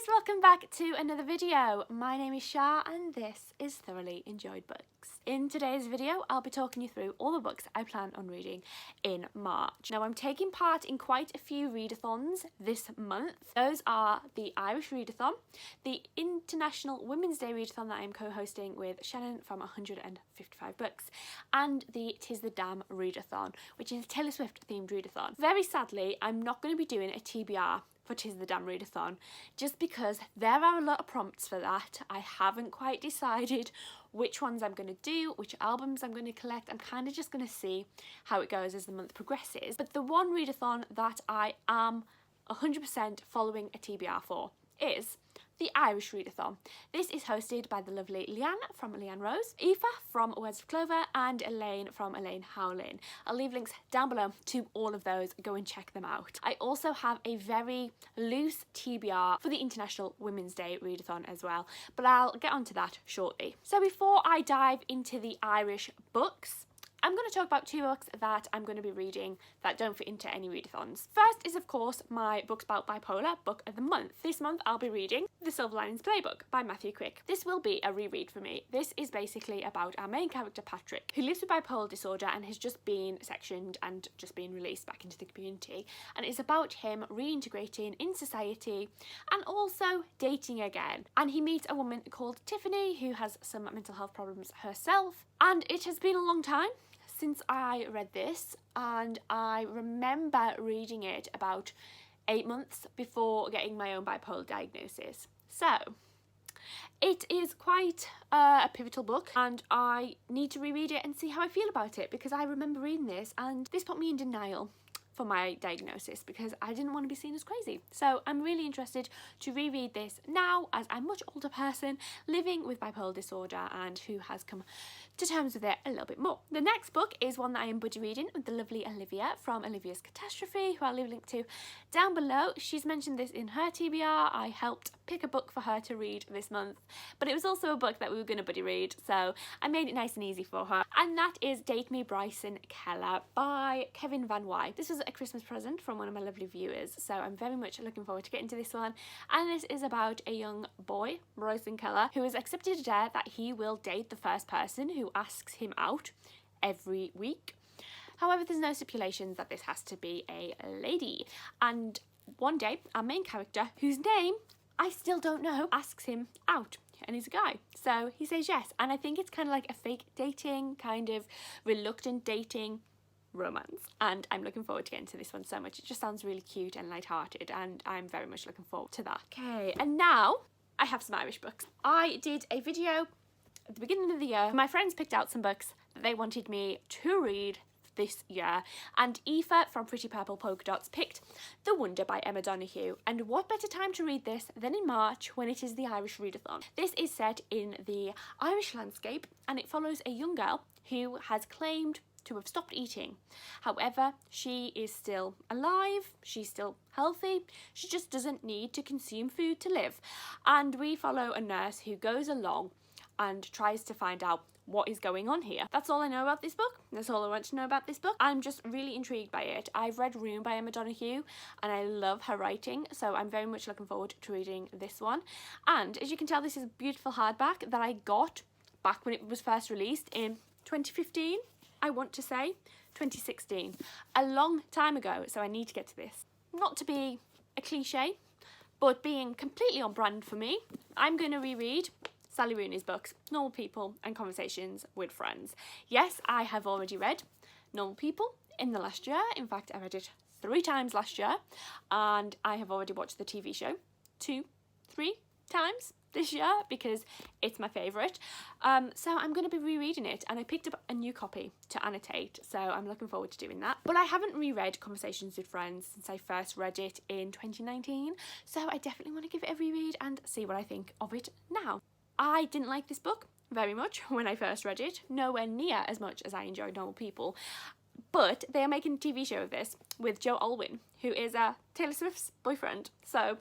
guys, welcome back to another video. My name is Shah and this is Thoroughly Enjoyed Books. In today's video, I'll be talking you through all the books I plan on reading in March. Now, I'm taking part in quite a few readathons this month. Those are the Irish Readathon, the International Women's Day Readathon that I'm co-hosting with Shannon from 155 Books, and the Tis the Damn Readathon, which is a Taylor Swift themed readathon. Very sadly, I'm not going to be doing a TBR for Tis the Damn Readathon, just because there are a lot of prompts for that. I haven't quite decided which ones I'm going to do, which albums I'm going to collect. I'm kind of just going to see how it goes as the month progresses. But the one readathon that I am 100% following a TBR for is the Irish Readathon. This is hosted by the lovely Leanne from Leanne Rose, Aoife from Words of Clover, and Elaine from Elaine Howlin. I'll leave links down below to all of those. Go and check them out. I also have a very loose TBR for the International Women's Day Readathon as well, but I'll get onto that shortly. So before I dive into the Irish books, I'm going to talk about two books that I'm going to be reading that don't fit into any readathons. First is, of course, my Books About Bipolar book of the month. This month I'll be reading The Silver Linings Playbook by Matthew Quick. This will be a reread for me. This is basically about our main character Patrick, who lives with bipolar disorder and has just been sectioned and just been released back into the community. And it's about him reintegrating in society and also dating again. And he meets a woman called Tiffany who has some mental health problems herself. And it has been a long time since I read this, and I remember reading it about 8 months before getting my own bipolar diagnosis. So it is quite a pivotal book, and I need to reread it and see how I feel about it, because I remember reading this and this put me in denial for my diagnosis because I didn't want to be seen as crazy. So I'm really interested to reread this now as a much older person living with bipolar disorder and who has come to terms with it a little bit more. The next book is one that I am buddy reading with the lovely Olivia from Olivia's Catastrophe, who I'll leave a link to down below. She's mentioned this in her TBR. I helped pick a book for her to read this month, but it was also a book that we were going to buddy read, so I made it nice and easy for her. And that is Date Me Bryson, Keller by Kevin Van Wy. This was a Christmas present from one of my lovely viewers, so I'm very much looking forward to getting to this one. And this is about a young boy, Bryson Keller, who has accepted a dare that he will date the first person who asks him out every week. However, there's no stipulations that this has to be a lady. And one day, our main character, whose name I still don't know, asks him out, and he's a guy. So he says yes, and I think it's kind of like a fake dating, kind of reluctant dating romance, and I'm looking forward to getting to this one so much. It just sounds really cute and light-hearted, and I'm very much looking forward to that. Okay, and now I have some Irish books. I did a video at the beginning of the year. My friends picked out some books that they wanted me to read this year, and Aoife from Pretty Purple Polka Dots picked The Wonder by Emma Donoghue. And what better time to read this than in March, when it is the Irish Readathon. This is set in the Irish landscape, and it follows a young girl who has claimed to have stopped eating. However, she is still alive, she's still healthy, she just doesn't need to consume food to live. And we follow a nurse who goes along and tries to find out what is going on here. That's all I know about this book. That's all I want to know about this book. I'm just really intrigued by it. I've read Room by Emma Donoghue and I love her writing, so I'm very much looking forward to reading this one. And as you can tell, this is a beautiful hardback that I got back when it was first released in 2015. I want to say 2016, a long time ago, so I need to get to this. Not to be a cliche, but being completely on brand for me, I'm going to reread Sally Rooney's books, Normal People and Conversations with Friends. Yes, I have already read Normal People in the last year. In fact, I read it 3 times last year, and I have already watched the TV show 2, 3 times this year because it's my favourite. So I'm going to be rereading it, and I picked up a new copy to annotate, so I'm looking forward to doing that. But I haven't reread Conversations with Friends since I first read it in 2019, so I definitely want to give it a reread and see what I think of it now. I didn't like this book very much when I first read it, nowhere near as much as I enjoyed Normal People. But they are making a TV show of this with Joe Alwyn, who is Taylor Swift's boyfriend. So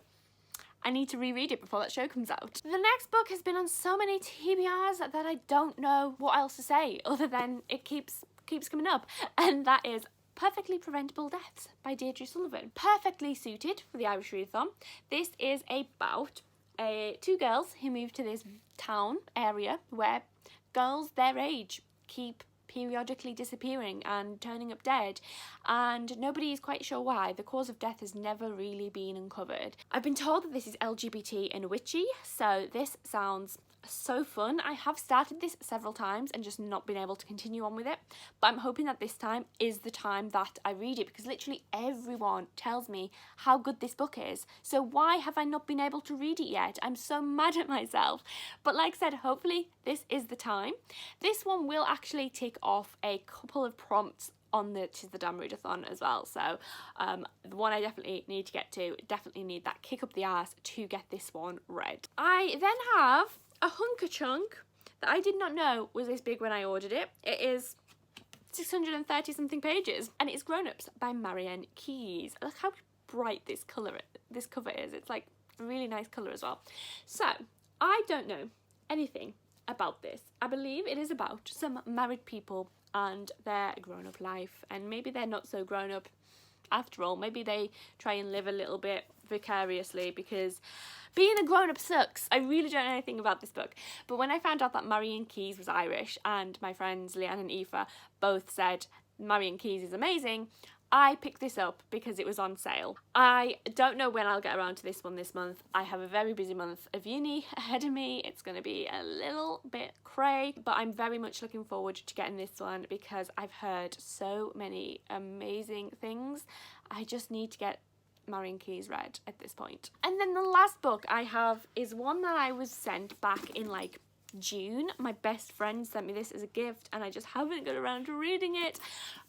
I need to reread it before that show comes out. The next book has been on so many TBRs that I don't know what else to say other than it keeps coming up, and that is Perfectly Preventable Deaths by Deirdre Sullivan. Perfectly suited for the Irish Readathon. This is about two girls who move to this town area where girls their age keep periodically disappearing and turning up dead, and nobody is quite sure why. The cause of death has never really been uncovered. I've been told that this is LGBT and witchy, so this sounds so fun. I have started this several times and just not been able to continue on with it, but I'm hoping that this time is the time that I read it, because literally everyone tells me how good this book is. So why have I not been able to read it yet? I'm so mad at myself. But like I said, hopefully this is the time. This one will actually tick off a couple of prompts on the Tis the Damn readathon as well, so the one I definitely need to get to, definitely need that kick up the arse to get this one read. I then have a hunker chunk that I did not know was this big when I ordered it. It is 630 something pages, and it's Grown Ups by Marianne Keyes. Look how bright this cover is. It's like a really nice colour as well. So I don't know anything about this. I believe it is about some married people and their grown-up life, and maybe they're not so grown up after all. Maybe they try and live a little bit vicariously, because being a grown-up sucks. I really don't know anything about this book, but when I found out that Marianne Keyes was Irish, and my friends Leanne and Aoife both said Marianne Keyes is amazing, I picked this up because it was on sale. I don't know when I'll get around to this one this month. I have a very busy month of uni ahead of me. It's going to be a little bit cray, but I'm very much looking forward to getting this one because I've heard so many amazing things. I just need to get Marianne Keyes read at this point. And then the last book I have is one that I was sent back in like June. My best friend sent me this as a gift, and I just haven't got around to reading it,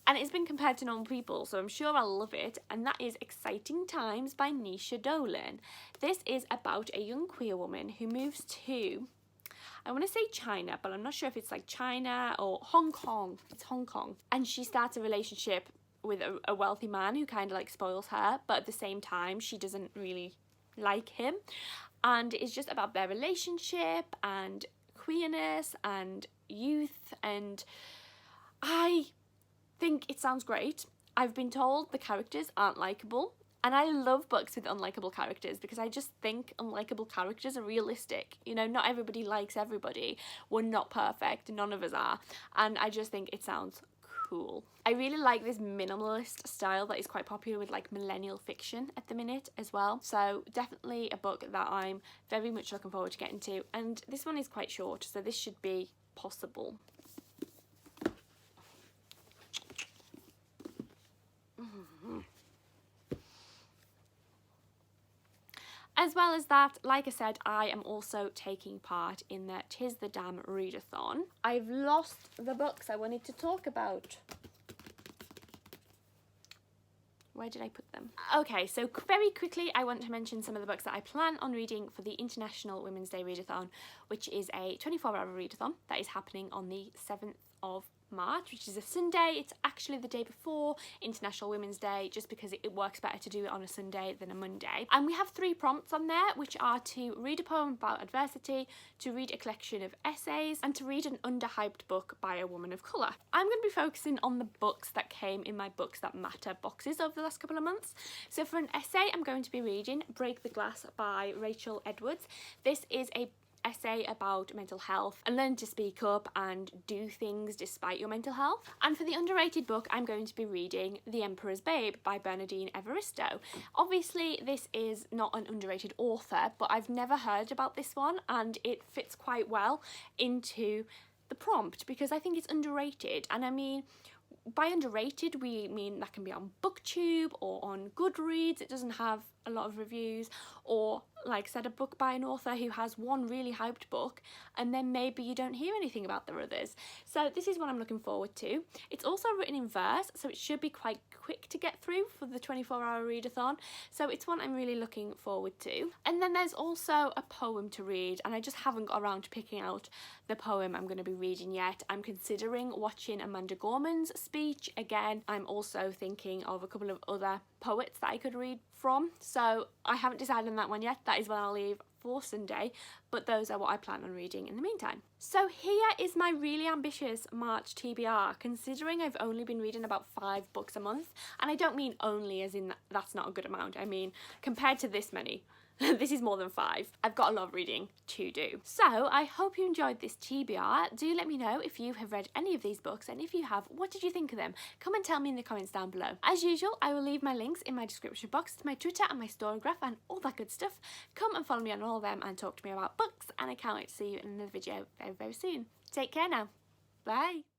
and it's been compared to Normal People, so I'm sure I'll love it, and that is Exciting Times by Nisha Dolan. This is about a young queer woman who moves to, I want to say China, but I'm not sure if it's like China or Hong Kong. It's Hong Kong. And she starts a relationship with a wealthy man who kind of like spoils her, but at the same time she doesn't really like him, and it's just about their relationship and queerness and youth, and I think it sounds great. I've been told the characters aren't likeable, and I love books with unlikable characters because I just think unlikable characters are realistic. You know, not everybody likes everybody. We're not perfect, none of us are, and I just think it sounds cool. I really like this minimalist style that is quite popular with like millennial fiction at the minute as well, so definitely a book that I'm very much looking forward to getting to, and this one is quite short, so this should be possible. As well as that, like I said, I am also taking part in the Tis the Damn readathon. I've lost the books I wanted to talk about. Where did I put them? Okay, so very quickly I want to mention some of the books that I plan on reading for the International Women's Day readathon, which is a 24-hour readathon that is happening on the 7th of March, which is a Sunday. It's actually the day before International Women's Day, just because it works better to do it on a Sunday than a Monday. And we have 3 prompts on there, which are to read a poem about adversity, to read a collection of essays, and to read an underhyped book by a woman of colour. I'm going to be focusing on the books that came in my Books That Matter boxes over the last couple of months. So for an essay, I'm going to be reading Break the Glass by Rachel Edwards. This is a essay about mental health and learn to speak up and do things despite your mental health. And for the underrated book, I'm going to be reading The Emperor's Babe by Bernardine Evaristo. Obviously, this is not an underrated author, but I've never heard about this one, and it fits quite well into the prompt because I think it's underrated. And I mean, by underrated, we mean that can be on BookTube or on Goodreads. It doesn't have a lot of reviews, or like I said, a book by an author who has one really hyped book and then maybe you don't hear anything about the others. So this is what I'm looking forward to. It's also written in verse, so it should be quite quick to get through for the 24-hour readathon, so it's one I'm really looking forward to. And then there's also a poem to read, and I just haven't got around to picking out the poem I'm going to be reading yet. I'm considering watching Amanda Gorman's speech again. I'm also thinking of a couple of other poets that I could read from, so I haven't decided on that one yet. That is when I'll leave for Sunday, but those are what I plan on reading in the meantime. So here is my really ambitious March TBR, considering I've only been reading about 5 books a month, and I don't mean only as in that's not a good amount. I mean, compared to this many, This is more than 5. I've got a lot of reading to do. So I hope you enjoyed this TBR. Do let me know if you have read any of these books, and if you have, what did you think of them? Come and tell me in the comments down below. As usual, I will leave my links in my description box to my Twitter and my Storygraph and all that good stuff. Come and follow me on all of them and talk to me about books, and I can't wait to see you in another video very, very soon. Take care now. Bye.